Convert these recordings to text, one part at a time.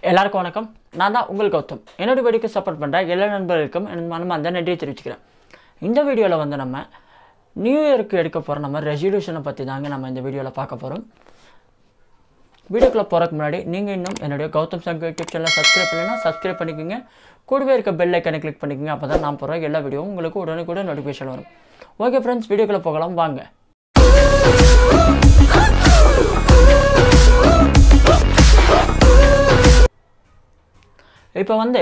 எல்லாருக்கும் வணக்கம். நான் தான் உங்கள் கௌதம். என்னோட வீடியோக்கு சப்போர்ட் பண்ணுற எல்லா நண்பர்களுக்கும் என் மனமார்ந்த நன்றியை தெரிவிச்சுக்கிறேன். இந்த வீடியோவில் வந்து நம்ம நியூ இயருக்கு எடுக்க போகிற நம்ம ரெசல்யூஷனை பற்றி தாங்க நம்ம இந்த வீடியோவில் பார்க்க போகிறோம். வீடியோக்குள்ளே போகிறதுக்கு முன்னாடி நீங்கள் இன்னும் என்னுடைய கௌதம் சங்கர் யூடியூப் சேனலை சப்ஸ்கிரைப் பண்ணலைன்னா சப்ஸ்கிரைப் பண்ணிக்கோங்க. கூடவே இருக்க பெல் ஐக்கனை கிளிக் பண்ணிக்கோங்க. அப்போ தான் நான் போகிற எல்லா வீடியோவும் உங்களுக்கு உடனுக்குடன் நோட்டிஃபிகேஷன் வரும். ஓகே ஃப்ரெண்ட்ஸ், வீடியோக்குள்ளே போகலாம் வாங்க. இப்போ வந்து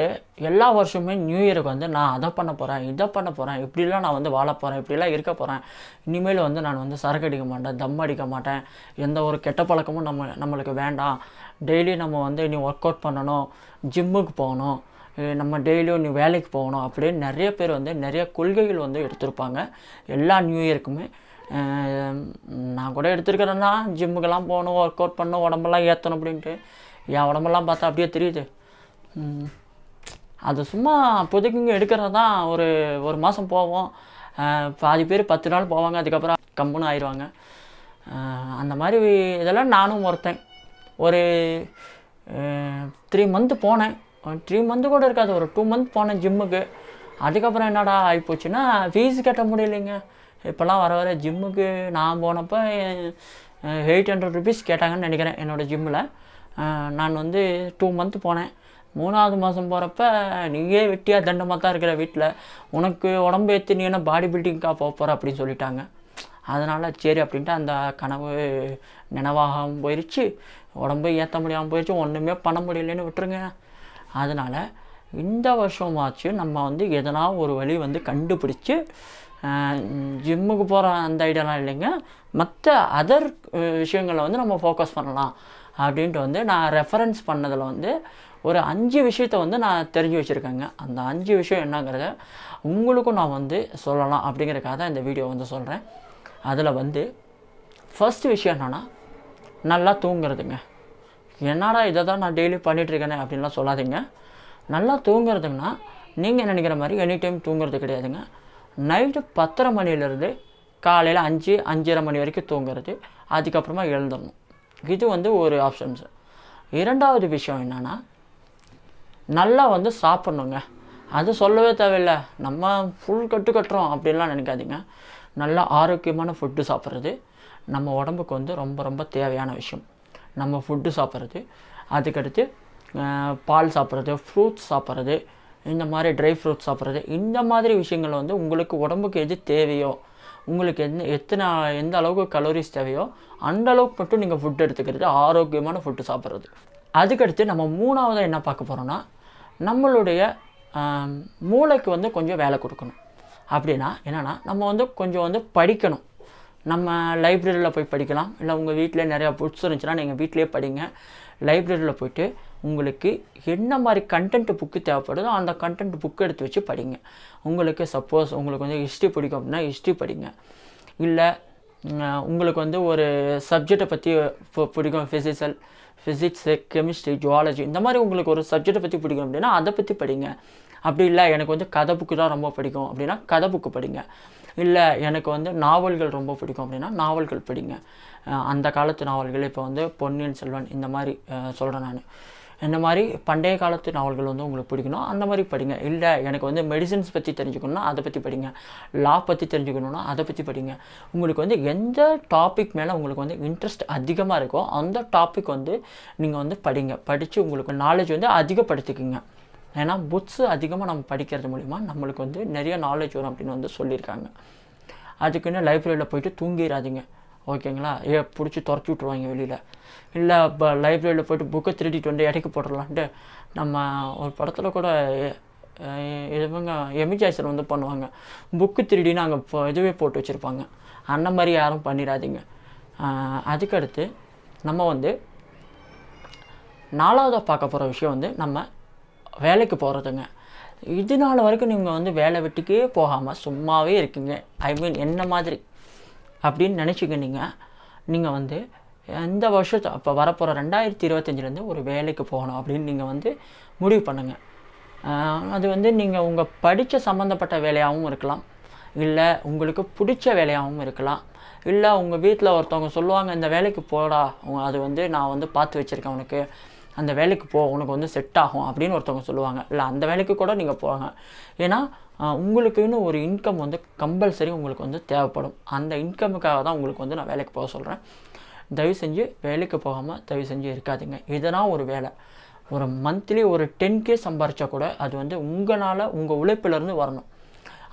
எல்லா வருஷமே நியூ இயருக்கு வந்து நான் அதை பண்ண போகிறேன், இதை பண்ண போகிறேன், இப்படிலாம் நான் வந்து வாழ போகிறேன், இப்படிலாம் இருக்க போகிறேன், இனிமேல் வந்து நான் வந்து சரக்கு அடிக்க மாட்டேன், தம் அடிக்க மாட்டேன், எந்த ஒரு கெட்ட பழக்கமும் நம்மளுக்கு வேண்டாம், டெய்லி நம்ம வந்து நீ ஒர்க் அவுட் பண்ணணும், ஜிம்முக்கு போகணும், நம்ம டெய்லியும் நீ வேலைக்கு போகணும் அப்படின்னு நிறைய பேர் வந்து நிறைய கொள்கைகள் வந்து எடுத்திருப்பாங்க எல்லா நியூ இயருக்குமே. நான் கூட எடுத்துருக்கிறேன்னா ஜிம்முக்கெல்லாம் போகணும், ஒர்க் அவுட் பண்ணணும், உடம்பெல்லாம் ஏற்றணும் அப்படின்ட்டு. என் உடம்பெல்லாம் பார்த்தா அப்படியே தெரியுது. அது சும்மா பொதுக்குங்க எடுக்கிறது தான். ஒரு மாதம் போவோம், பாதி பேர் 10 நாள் போவாங்க, அதுக்கப்புறம் கம்முன்னு ஆயிடுவாங்க. அந்த மாதிரி இதெல்லாம் நானும் ஒருத்தன். ஒரு 3 மந்த்து போனேன், 3 மந்த்து கூட இருக்காது, ஒரு 2 மந்த் போனேன் ஜிம்முக்கு. அதுக்கப்புறம் என்னடா ஆகிப்போச்சுன்னா ஃபீஸ் கட்ட முடியலைங்க. இப்போல்லாம் வர ஜிம்முக்கு நான் போனப்போ 800 ருபீஸ் கேட்டாங்கன்னு நினைக்கிறேன் என்னோடய ஜிம்மில். நான் வந்து 2 மந்த்து போனேன். 3ஆவது மாதம் போகிறப்ப நீயே வெட்டியாக தண்டமாக தான் இருக்கிற வீட்டில், உனக்கு உடம்பு ஏற்றி நீ என்ன பாடி பில்டிங்காக போகிற அப்படின்னு சொல்லிட்டாங்க. அதனால் சரி அப்படின்ட்டு அந்த கனவு நினைவாகாமல் போயிடுச்சு, உடம்பு ஏற்ற முடியாமல் போயிடுச்சு, ஒன்றுமே பண்ண முடியலன்னு விட்டுருங்க. அதனால் இந்த வருஷமாச்சு நம்ம வந்து எதனா ஒரு வழி வந்து கண்டுபிடிச்சி ஜிம்முக்கு போகிற அந்த ஐடியாலாம் இல்லைங்க, மற்ற அதர் விஷயங்களை வந்து நம்ம ஃபோக்கஸ் பண்ணலாம் அப்படின்ட்டு வந்து நான் ரெஃபரன்ஸ் பண்ணதில் வந்து ஒரு 5 விஷயத்தை வந்து நான் தெரிஞ்சு வச்சுருக்கேங்க. அந்த 5 விஷயம் என்னங்கிறத உங்களுக்கும் நான் வந்து சொல்லலாம் அப்படிங்கிறக்காக தான் இந்த வீடியோ வந்து சொல்கிறேன். அதில் வந்து ஃபர்ஸ்ட் விஷயம் என்னென்னா நல்லா தூங்குறதுங்க. என்னடா இதை தான் நான் டெய்லி பண்ணிகிட்ருக்கேனே அப்படின்லாம் சொல்லாதீங்க. நல்லா தூங்குறதுங்கன்னா நீங்கள் நினைக்கிற மாதிரி எனி டைம் தூங்குறது கிடையாதுங்க. நைட்டு 10:30 மணிலேருந்து காலையில் 5-5:30 மணி வரைக்கும் தூங்குறது, அதுக்கப்புறமா எழுந்துடணும். இது வந்து ஒரு ஆப்ஷன்ஸு. 2வது விஷயம் என்னென்னா நல்லா வந்து சாப்பிட்ணுங்க. அது சொல்லவே தேவையில்லை, நம்ம ஃபுல் கட்டுறோம் அப்படின்லாம் நினைக்காதீங்க. நல்லா ஆரோக்கியமான ஃபுட்டு சாப்பிட்றது நம்ம உடம்புக்கு வந்து ரொம்ப ரொம்ப தேவையான விஷயம். நம்ம ஃபுட்டு சாப்பிட்றது, அதுக்கடுத்து பால் சாப்பிட்றது, ஃப்ரூட்ஸ் சாப்பிட்றது, இந்த மாதிரி ட்ரை ஃப்ரூட்ஸ் சாப்பிட்றது, இந்த மாதிரி விஷயங்கள் வந்து உங்களுக்கு உடம்புக்கு எது தேவையோ, உங்களுக்கு எந்த அளவுக்கு கலோரிஸ் தேவையோ அந்த அளவுக்கு மட்டும் நீங்கள் ஃபுட் எடுத்துக்கிறது, ஆரோக்கியமான ஃபுட்டு சாப்பிட்றது. அதுக்கடுத்து நம்ம 3ஆவது என்ன பார்க்க போகிறோன்னா நம்மளுடைய மூளைக்கு வந்து கொஞ்சம் வேலை கொடுக்கணும். அப்படின்னா என்னென்னா நம்ம வந்து கொஞ்சம் வந்து படிக்கணும். நம்ம லைப்ரரியில் போய் படிக்கலாம், இல்லை உங்கள் வீட்டில் நிறையா புக்ஸ் இருந்துச்சுன்னா நீங்கள் வீட்டிலே படிங்க. லைப்ரரியில் போய்ட்டு உங்களுக்கு என்ன மாதிரி கண்டென்ட் புக்கு தேவைப்படுதோ அந்த கண்டென்ட் புக்கு எடுத்து வச்சு படிங்க. உங்களுக்கு சப்போஸ் உங்களுக்கு வந்து ஹிஸ்ட்ரி பிடிக்கும் அப்படின்னா ஹிஸ்ட்ரி படிங்க. இல்லை உங்களுக்கு வந்து ஒரு சப்ஜெக்டை பற்றி பிடிக்கும், ஃபிசிக்ஸு, கெமிஸ்ட்ரி, ஜுவாலஜி, இந்த மாதிரி உங்களுக்கு ஒரு சப்ஜெக்டை பற்றி பிடிக்கும் அப்படின்னா அதை பற்றி படிங்க. அப்படி இல்லை எனக்கு வந்து கதை புக்கு தான் ரொம்ப பிடிக்கும் அப்படின்னா கதை புக்கு படிங்க. இல்லை எனக்கு வந்து நாவல்கள் ரொம்ப பிடிக்கும் அப்படின்னா நாவல்கள் படிங்க. அந்த காலத்து நாவல்கள், இப்போ வந்து பொன்னியின் செல்வன் இந்த மாதிரி சொல்கிறேன் நான். இந்த மாதிரி பண்டைய காலத்து நாவல்கள் வந்து உங்களுக்கு பிடிக்கணும், அந்த மாதிரி படிங்க. இல்லை எனக்கு வந்து மெடிசின்ஸ் பற்றி தெரிஞ்சுக்கணுன்னா அதை பற்றி படிங்க. லா பற்றி தெரிஞ்சுக்கணுன்னா அதை பற்றி படிங்க. உங்களுக்கு வந்து எந்த டாபிக் மேலே உங்களுக்கு வந்து இன்ட்ரெஸ்ட் அதிகமாக இருக்கோ அந்த டாபிக் வந்து நீங்கள் வந்து படிங்க. படித்து உங்களுக்கு நாலேஜ் வந்து அதிகப்படுத்திக்குங்க. ஏன்னா புக்ஸ் அதிகமாக நம்ம படிக்கிறது மூலிமா நம்மளுக்கு வந்து நிறைய நாலேஜ் வரும் அப்படின்னு வந்து சொல்லியிருக்காங்க. அதுக்குன்னு லைப்ரரியில் போய்ட்டு தூங்கிடாதீங்க, ஓகேங்களா? பிடிச்சி துரத்தி விட்ருவாங்க வெளியில். இல்லை இப்போ லைப்ரரியில் போய்ட்டு புக்கை திருடிட்டு வந்து இடைக்கு போட்டுடலான்ட்டு நம்ம ஒரு படத்தில் கூட இவங்க எமிஜாய்சர் வந்து பண்ணுவாங்க, புக்கு திருடின்னு அங்கே இதுவே போட்டு வச்சுருப்பாங்க. அந்த மாதிரி யாரும் பண்ணிடாதீங்க. அதுக்கடுத்து நம்ம வந்து 4ஆவதாக பார்க்க போகிற விஷயம் வந்து நம்ம வேலைக்கு போகிறதுங்க. இது நாள் வரைக்கும் நீங்கள் வந்து வேலை வெட்டிக்கே போகாமல் சும்மாவே இருக்கீங்க, ஐ மீன் என்ன மாதிரி அப்படின்னு நினச்சிக்க. நீங்கள் வந்து இந்த வருஷத்தை அப்போ வரப்போகிற 2025 ஒரு வேலைக்கு போகணும் அப்படின்னு நீங்கள் வந்து முடிவு பண்ணுங்கள். அது வந்து நீங்கள் உங்கள் படித்த சம்மந்தப்பட்ட வேலையாகவும் இருக்கலாம், இல்லை உங்களுக்கு பிடிச்ச வேலையாகவும் இருக்கலாம், இல்லை உங்கள் வீட்டில் ஒருத்தவங்க சொல்லுவாங்க இந்த வேலைக்கு போடா, அது வந்து நான் வந்து பார்த்து வச்சுருக்கேன் உனக்கு அந்த வேலைக்கு போ, உனக்கு வந்து செட் ஆகும் அப்படின்னு ஒருத்தவங்க சொல்லுவாங்க. இல்லை அந்த வேலைக்கு கூட நீங்கள் போங்க. ஏன்னா உங்களுக்குன்னு ஒரு இன்கம் வந்து கம்பல்சரி உங்களுக்கு வந்து தேவைப்படும். அந்த இன்கமுக்காக தான் உங்களுக்கு வந்து நான் வேலைக்கு போக சொல்கிறேன். தயவு செஞ்சு வேலைக்கு போகாமல் தயவு செஞ்சு இருக்காதீங்க. இதனால் ஒரு வேலை ஒரு மந்த்லி ஒரு 10K சம்பாரிச்சா கூட அது வந்து உங்களால் உங்கள் உழைப்பிலேருந்து வரணும்.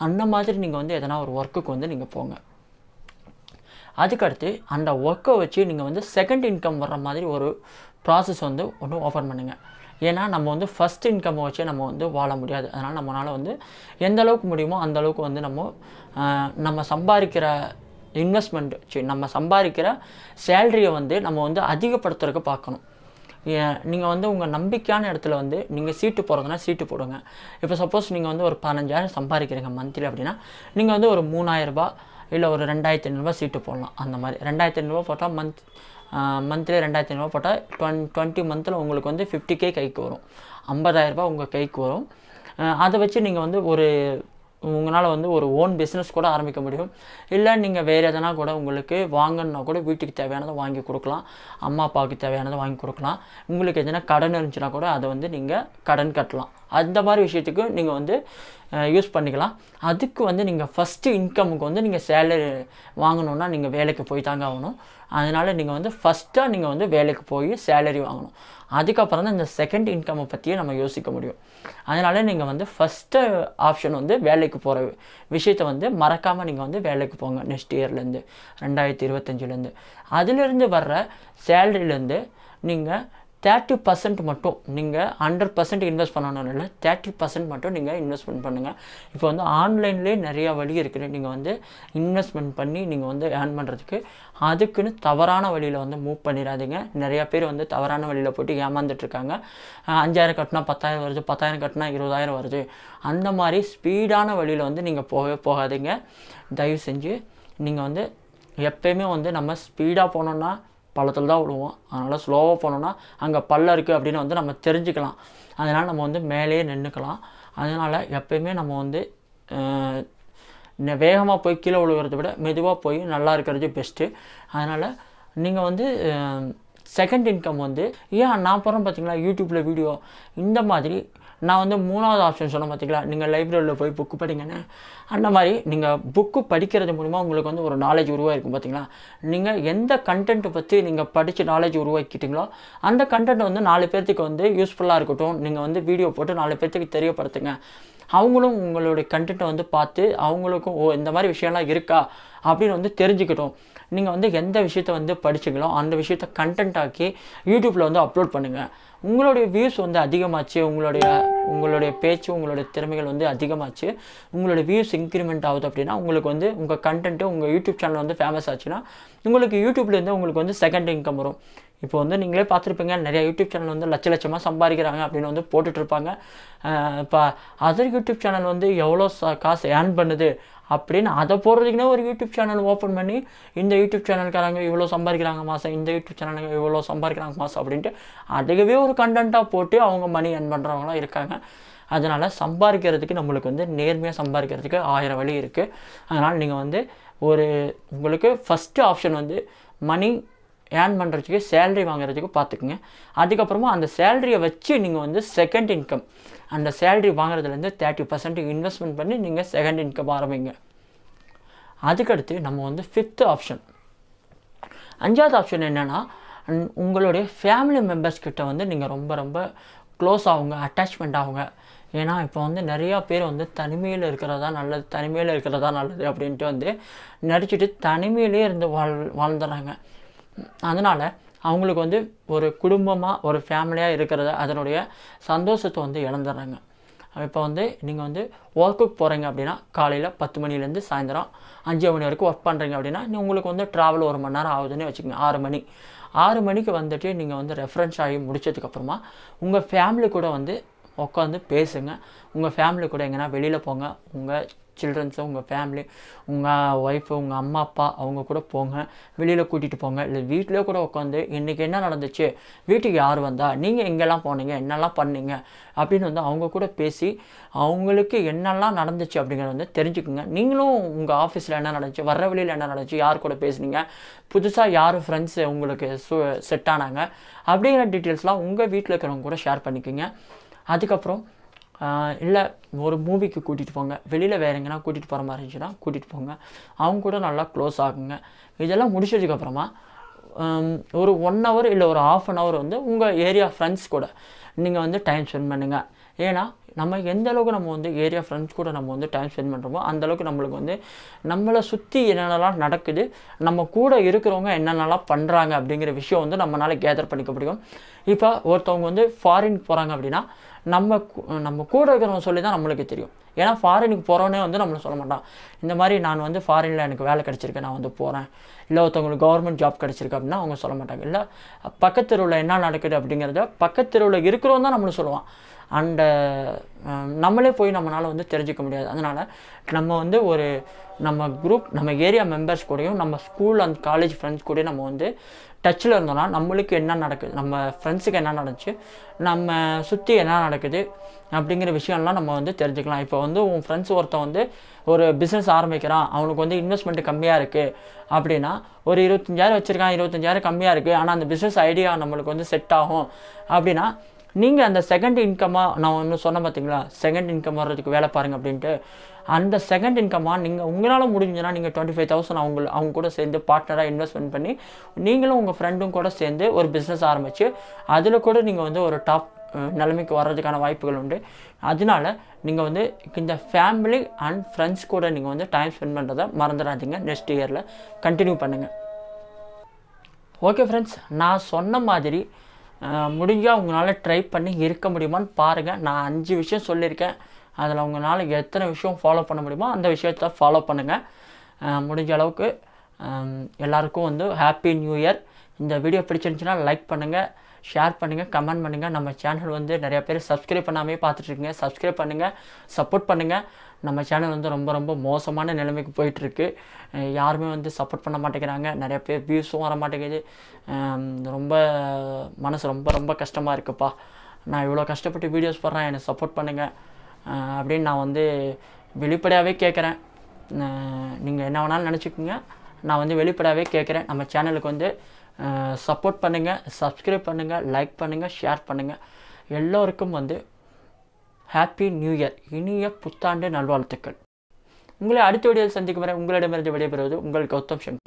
அந்த மாதிரி நீங்கள் வந்து எதனா ஒரு ஒர்க்குக்கு வந்து நீங்கள் போங்க. அதுக்கடுத்து அந்த ஒர்க்கை வச்சு நீங்கள் வந்து செகண்ட் இன்கம் வர்ற மாதிரி ஒரு ப்ராசஸ் வந்து ஒன்று ஓப்பன் பண்ணுங்கள். ஏன்னா நம்ம வந்து ஃபஸ்ட் இன்கம்மை வச்சு நம்ம வந்து வாழ முடியாது. அதனால் நம்மளால் வந்து எந்த அளவுக்கு முடியுமோ அந்த அளவுக்கு வந்து நம்ம சம்பாதிக்கிற நம்ம சம்பாதிக்கிற சேலரியை வந்து நம்ம வந்து அதிகப்படுத்துறதுக்கு பார்க்கணும். நீங்கள் வந்து உங்கள் நம்பிக்கையான இடத்துல வந்து நீங்கள் சீட்டு போடுறதுனா சீட்டு போடுங்க. இப்போ சப்போஸ் நீங்கள் வந்து ஒரு 15,000 சம்பாதிக்கிறீங்க மந்த்லி அப்படின்னா நீங்கள் வந்து ஒரு 3,000 இல்லை ஒரு 2,500 சீட்டு போடலாம். அந்த மாதிரி 2,500 போட்டால் மந்த்லி 2,500 போட்டால் 20 மந்தில் உங்களுக்கு வந்து 50K கைக்கு வரும். 50,000 உங்கள் கைக்கு வரும். அதை வச்சு நீங்கள் வந்து உங்களால் வந்து ஒரு ஓன் பிஸ்னஸ் கூட ஆரம்பிக்க முடியும். இல்லை நீங்கள் வேறு எதனா கூட உங்களுக்கு வாங்கணுன்னா கூட வீட்டுக்கு தேவையானதை வாங்கி கொடுக்கலாம். அம்மா அப்பாவுக்கு தேவையானதை வாங்கி கொடுக்கலாம். உங்களுக்கு எதனா கடன் இருந்துச்சுன்னா கூட அதை வந்து நீங்கள் கடன் கட்டலாம். அந்த மாதிரி விஷயத்துக்கு நீங்கள் வந்து யூஸ் பண்ணிக்கலாம். அதுக்கு வந்து நீங்கள் ஃபஸ்ட்டு இன்கமுக்கு வந்து நீங்கள் சேலரி வாங்கணுன்னா நீங்கள் வேலைக்கு போய் தாங்க ஆகணும். அதனால் நீங்கள் வந்து ஃபஸ்ட்டாக நீங்கள் வந்து வேலைக்கு போய் சேலரி வாங்கணும். அதுக்கப்புறம் தான் இந்த செகண்ட் இன்கம்மை பற்றியே நம்ம யோசிக்க முடியும். அதனால் நீங்கள் வந்து ஃபஸ்ட்டு ஆப்ஷன் வந்து வேலைக்கு போகிற விஷயத்தை வந்து மறக்காமல் நீங்கள் வந்து வேலைக்கு போங்க. நெக்ஸ்ட் இயர்லேருந்து 2025 அதிலிருந்து வர்ற சேலரியிலேருந்து நீங்கள் 30% மட்டும் நீங்கள் 100% இன்வெஸ்ட் பண்ணணும். இல்லை 30% மட்டும் நீங்கள் இன்வெஸ்ட்மெண்ட் பண்ணுங்கள். இப்போ வந்து ஆன்லைன்லேயே நிறையா வழி இருக்குது. நீங்கள் வந்து இன்வெஸ்ட்மெண்ட் பண்ணி நீங்கள் வந்து ஏர்ன் பண்ணுறதுக்கு. அதுக்குன்னு தவறான வழியில் வந்து மூவ் பண்ணிடாதீங்க. நிறையா பேர் வந்து தவறான வழியில் போய்ட்டு ஏமாந்துட்டுருக்காங்க. 5,000 கட்டினா 10,000 வருது, 10,000 கட்டினா 20,000 வருது. அந்த மாதிரி ஸ்பீடான வழியில் வந்து நீங்கள் போகாதீங்க. தயவு செஞ்சு நீங்கள் வந்து எப்போயுமே வந்து நம்ம ஸ்பீடாக போனோன்னா பள்ளத்தில் தான் விடுவோம். அதனால் ஸ்லோவாக போனோன்னா அங்கே பள்ளம் இருக்குது அப்படின்னு வந்து நம்ம தெரிஞ்சுக்கலாம். அதனால் நம்ம வந்து மேலேயே நின்றுக்கலாம். அதனால் எப்போயுமே நம்ம வந்து வேகமாக போய் கீழே விழுகிறத விட மெதுவாக போய் நல்லா இருக்கிறது பெஸ்ட்டு. அதனால் நீங்கள் வந்து செகண்ட் இன்கம் வந்து நான் போகிறேன் பார்த்தீங்களா யூடியூப்பில் வீடியோ இந்த மாதிரி நான் வந்து 3வது ஆப்ஷன் சொன்னேன் பார்த்தீங்களா, நீங்கள் லைப்ரரியில் போய் புக்கு படிங்கன்னு. அந்த மாதிரி நீங்கள் புக்கு படிக்கிறது மூலிமா உங்களுக்கு வந்து ஒரு நாலேஜ் உருவாயிருக்கும் பார்த்தீங்களா. நீங்கள் எந்த கண்டென்ட்டை பற்றி நீங்கள் படித்து நாலேஜ் உருவாக்கிட்டீங்களோ அந்த கண்டென்ட் வந்து 4 பேர்த்துக்கு வந்து யூஸ்ஃபுல்லாக இருக்கட்டும். நீங்கள் வந்து வீடியோ போட்டு 4 பேர்த்துக்கு தெரியப்படுத்துங்க. அவங்களும் உங்களுடைய கண்டென்ட்டை வந்து பார்த்து அவங்களுக்கும் இந்த மாதிரி விஷயம்லாம் இருக்கா அப்படின்னு வந்து தெரிஞ்சுக்கிட்டோம். நீங்கள் வந்து எந்த விஷயத்த வந்து படிச்சிங்களோ அந்த விஷயத்த கண்டென்ட் ஆக்கி யூடியூப்பில் வந்து அப்லோட் பண்ணுங்கள். உங்களுடைய வியூஸ் வந்து அதிகமாச்சு, உங்களுடைய பேச்சு உங்களுடைய திறமைகள் வந்து அதிகமாச்சு, உங்களுடைய வியூஸ் இன்க்ரிமெண்ட் ஆகுது அப்படின்னா உங்களுக்கு வந்து உங்கள் கண்டென்ட்டு உங்கள் யூடியூப் சேனல் வந்து ஃபேமஸ் ஆச்சுன்னா உங்களுக்கு யூடியூப்லேருந்து உங்களுக்கு வந்து செகண்ட் இன்கம் வரும். இப்போ வந்து நீங்களே பார்த்துருப்பீங்க, நிறைய யூடியூப் சேனல் வந்து லட்சமாக சம்பாதிக்கிறாங்க அப்படின்னு வந்து போட்டுட்ருப்பாங்க. இப்போ அதர் யூடியூப் சேனல் வந்து எவ்வளோ காசு ஏர்ன் பண்ணுது அப்படின்னு அதை போடுறதுக்குன்னே ஒரு யூடியூப் சேனல் ஓப்பன் பண்ணி இந்த யூடியூப் சேனல்காரங்க இவ்வளோ சம்பாதிக்கிறாங்க மாதம், இந்த யூடியூப் சேனலுங்க இவ்வளோ சம்பாதிக்கிறாங்க மாதம் அப்படின்ட்டு அதுவே ஒரு கண்டென்ட்டாக போட்டு அவங்க மணி ஏர்ன் பண்ணுறவங்களாம் இருக்காங்க. அதனால் சம்பாதிக்கிறதுக்கு நம்மளுக்கு வந்து நேர்மையாக சம்பாதிக்கிறதுக்கு 1000 வழி இருக்குது. அதனால் நீங்கள் வந்து உங்களுக்கு ஃபஸ்ட்டு ஆப்ஷன் வந்து மணி ஏர்ன் பண்ணுறதுக்கு சேலரி வாங்குறதுக்கு பார்த்துக்குங்க. அதுக்கப்புறமா அந்த சேலரியை வச்சு நீங்கள் வந்து செகண்ட் இன்கம் அந்த சேலரி வாங்குறதுலேருந்து 30% இன்வெஸ்ட்மெண்ட் பண்ணி நீங்கள் செகண்ட் இன்கம் ஆரம்பிங்க. அதுக்கடுத்து நம்ம வந்து 5th ஆப்ஷன் 5வது ஆப்ஷன் என்னென்னா, உங்களுடைய ஃபேமிலி மெம்பர்ஸ் கிட்ட வந்து நீங்கள் ரொம்ப ரொம்ப க்ளோஸ் ஆகுங்க, அட்டாச்மெண்ட் ஆகுங்க. ஏன்னா இப்போ வந்து நிறையா பேர் வந்து தனிமையில் இருக்கிறதா நல்லது அப்படின்ட்டு வந்து நடிச்சுட்டு தனிமையிலே இருந்து வாழ்ந்துடுறாங்க. அதனால் அவங்களுக்கு வந்து ஒரு குடும்பமாக ஒரு ஃபேமிலியாக இருக்கிறத அதனுடைய சந்தோஷத்தை வந்து இழந்துடுறாங்க. இப்போ வந்து நீங்கள் வந்து ஒர்க்குக்கு போகிறீங்க அப்படின்னா காலையில் 10 மணிலேருந்து சாயந்தரம் 5 மணி வரைக்கும் ஒர்க் பண்ணுறீங்க அப்படின்னா உங்களுக்கு வந்து ட்ராவல் 1 மணி நேரம் ஆகுதுன்னு வச்சுக்கோங்க. 6 மணிக்கு வந்துட்டு நீங்கள் வந்து ரெஃபரன்ஸ் ஆகி முடித்ததுக்கப்புறமா உங்கள் ஃபேமிலி கூட வந்து உட்காந்து பேசுங்க. உங்கள் ஃபேமிலி கூட எங்கன்னா வெளியில் போங்க. உங்கள் சில்ட்ரன்ஸு, உங்கள் ஃபேமிலி, உங்கள் ஒய்ஃபு, உங்கள் அம்மா அப்பா அவங்க கூட போங்க. வெளியில் கூட்டிகிட்டு போங்க. இல்லை வீட்டிலே கூட உட்காந்து இன்றைக்கி என்ன நடந்துச்சு, வீட்டுக்கு யார் வந்தா, நீங்கள் எங்கெல்லாம் போனீங்க, என்னெல்லாம் பண்ணீங்க அப்படின்னு வந்து அவங்க கூட பேசி அவங்களுக்கு என்னெல்லாம் நடந்துச்சு அப்படிங்கிறத வந்து தெரிஞ்சுக்குங்க. நீங்களும் உங்கள் ஆஃபீஸில் என்ன நடந்துச்சு, வர்ற வழியில் என்ன நடந்துச்சு, யார் கூட பேசுனீங்க, புதுசாக யார் ஃப்ரெண்ட்ஸு உங்களுக்கு செட் ஆனாங்க அப்படிங்கிற டீட்டெயில்ஸ்லாம் உங்கள் வீட்டில் இருக்கிறவங்க கூட ஷேர் பண்ணிக்கோங்க. அதுக்கப்புறம் இல்லை ஒரு மூவிக்கு கூட்டிகிட்டு போங்க. வெளியில் வேறு எங்கன்னா கூட்டிகிட்டு போகிற மாதிரி இருந்துச்சுன்னா கூட்டிகிட்டு போங்க. அவங்க கூட நல்லா க்ளோஸ் ஆகுங்க. இதெல்லாம் முடிச்சதுக்கப்புறமா ஒரு 1 hour இல்லை ஒரு 1/2 hour வந்து உங்கள் ஏரியா ஃப்ரெண்ட்ஸ் கூட நீங்கள் வந்து டைம் ஸ்பெண்ட் பண்ணுங்கள். ஏன்னா நம்ம எந்த அளவுக்கு நம்ம வந்து ஏரியா ஃப்ரெண்ட்ஸ் கூட நம்ம வந்து டைம் ஸ்பெண்ட் பண்ணுறோமோ அந்தளவுக்கு நம்மளுக்கு வந்து நம்மளை சுற்றி என்னென்னலாம் நடக்குது, நம்ம கூட இருக்கிறவங்க என்னென்னலாம் பண்ணுறாங்க அப்படிங்கிற விஷயம் வந்து நம்மளால் கேதர் பண்ணிக்க முடியும். இப்போ ஒருத்தவங்க வந்து ஃபாரினுக்கு போகிறாங்க அப்படின்னா நம்ம கூட இருக்கிறவங்க சொல்லி தான் நம்மளுக்கு தெரியும். ஏன்னா ஃபாரினுக்கு போகிறோன்னே வந்து நம்மளை சொல்ல மாட்டான், இந்த மாதிரி நான் வந்து ஃபாரினில் எனக்கு வேலை கிடச்சிருக்கு நான் வந்து போகிறேன், இல்லை ஒருத்தவங்களுக்கு கவர்மெண்ட் ஜாப் கிடச்சிருக்கு அப்படின்னா அவங்க சொல்ல மாட்டாங்க. இல்லை பக்கத்து தெருவில் என்ன நடக்குது அப்படிங்கிறத பக்கத்து தெருவில் இருக்கிறவங்க தான் நம்மளுக்கு சொல்லுவான். அண்டு நம்மளே போய் நம்மளால் வந்து தெரிஞ்சிக்க முடியாது. அதனால் நம்ம வந்து நம்ம குரூப், நம்ம ஏரியா மெம்பர்ஸ் கூடயும் நம்ம ஸ்கூல் அண்ட் காலேஜ் ஃப்ரெண்ட்ஸ் கூடயும் நம்ம வந்து டச்சில் இருந்தோம்னா நம்மளுக்கு என்ன நடக்குது, நம்ம ஃப்ரெண்ட்ஸுக்கு என்ன நடந்துச்சு, நம்ம சுற்றி என்ன நடக்குது அப்படிங்கிற விஷயம்லாம் நம்ம வந்து தெரிஞ்சுக்கலாம். இப்போ வந்து உன் ஃப்ரெண்ட்ஸ் ஒருத்தன் வந்து ஒரு பிஸ்னஸ் ஆரம்பிக்கிறான், அவனுக்கு வந்து இன்வெஸ்ட்மெண்ட்டு கம்மியாக இருக்குது அப்படின்னா, ஒரு 25,000 வச்சுருக்கான், 25,000 கம்மியாக இருக்குது, ஆனால் அந்த பிஸ்னஸ் ஐடியா நம்மளுக்கு வந்து செட் ஆகும் அப்படின்னா, நீங்கள் அந்த செகண்ட் இன்கம்மாக நான் ஒன்று சொன்னேன் பார்த்தீங்களா, செகண்ட் இன்கம் வர்றதுக்கு வேலை பாருங்கள் அப்படின்ட்டு, அந்த செகண்ட் இன்கமாக நீங்கள் உங்களால் முடிஞ்சுன்னா நீங்கள் 25,000 அவங்க கூட சேர்ந்து பார்ட்னராக இன்வெஸ்ட்மெண்ட் பண்ணி நீங்களும் உங்கள் ஃப்ரெண்டும் கூட சேர்ந்து ஒரு பிஸ்னஸ் ஆரம்பித்து அதில் கூட நீங்கள் வந்து ஒரு டாப் நிலைமைக்கு வர்றதுக்கான வாய்ப்புகள் உண்டு. அதனால நீங்கள் வந்து இந்த ஃபேமிலி அண்ட் ஃப்ரெண்ட்ஸ் கூட நீங்கள் வந்து டைம் ஸ்பெண்ட் பண்ணுறதை மறந்துடாதீங்க. நெக்ஸ்ட் இயரில் கண்டினியூ பண்ணுங்கள். ஓகே ஃப்ரெண்ட்ஸ், நான் சொன்ன மாதிரி முடிஞ்சால் உங்களால் ட்ரை பண்ணி இருக்க முடியுமான்னு பாருங்கள். நான் 5 விஷயம் சொல்லியிருக்கேன். அதில் உங்களால் எத்தனை விஷயம் ஃபாலோ பண்ண முடியுமோ அந்த விஷயத்தை ஃபாலோ பண்ணுங்கள். முடிஞ்ச அளவுக்கு எல்லாருக்கும் வந்து ஹாப்பி நியூ இயர். இந்த வீடியோ பிடிச்சிருந்துச்சுன்னா லைக் பண்ணுங்கள், ஷேர் பண்ணுங்கள், கமெண்ட் பண்ணுங்கள். நம்ம சேனல் வந்து நிறையா பேர் சப்ஸ்கிரைப் பண்ணாமே பார்த்துட்ருக்கீங்க. சப்ஸ்கிரைப் பண்ணுங்கள், சப்போர்ட் பண்ணுங்கள். நம்ம சேனல் வந்து ரொம்ப ரொம்ப மோசமான நிலைமைக்கு போயிட்டுருக்கு. யாருமே வந்து சப்போர்ட் பண்ண மாட்டேங்கிறாங்க. நிறைய பேர் வியூஸும் வர மாட்டேங்குது. ரொம்ப மனசு ரொம்ப ரொம்ப கஷ்டமாக இருக்குப்பா. நான் இவ்வளோ கஷ்டப்பட்டு வீடியோஸ் போடுறேன், எனக்கு சப்போர்ட் பண்ணுங்கள் அப்படின்னு நான் வந்து வெளிப்படையாகவே கேட்குறேன். நீங்கள் என்ன வேணாலும் நினச்சிக்கோங்க, நான் வந்து வெளிப்படையாகவே கேட்குறேன். நம்ம சேனலுக்கு வந்து சப்போர்ட் பண்ணுங்கள், சப்ஸ்கிரைப் பண்ணுங்கள், லைக் பண்ணுங்கள், ஷேர் பண்ணுங்கள். எல்லோருக்கும் வந்து ஹாப்பி நியூ இயர், இனிய புத்தாண்டு நல்வாழ்த்துக்கள். உங்களை அடுத்த வீடியோவில் சந்திக்கும் வரை உங்களிடமிருந்து விடைபெறுவது உங்கள் கௌதம் சங்கர்.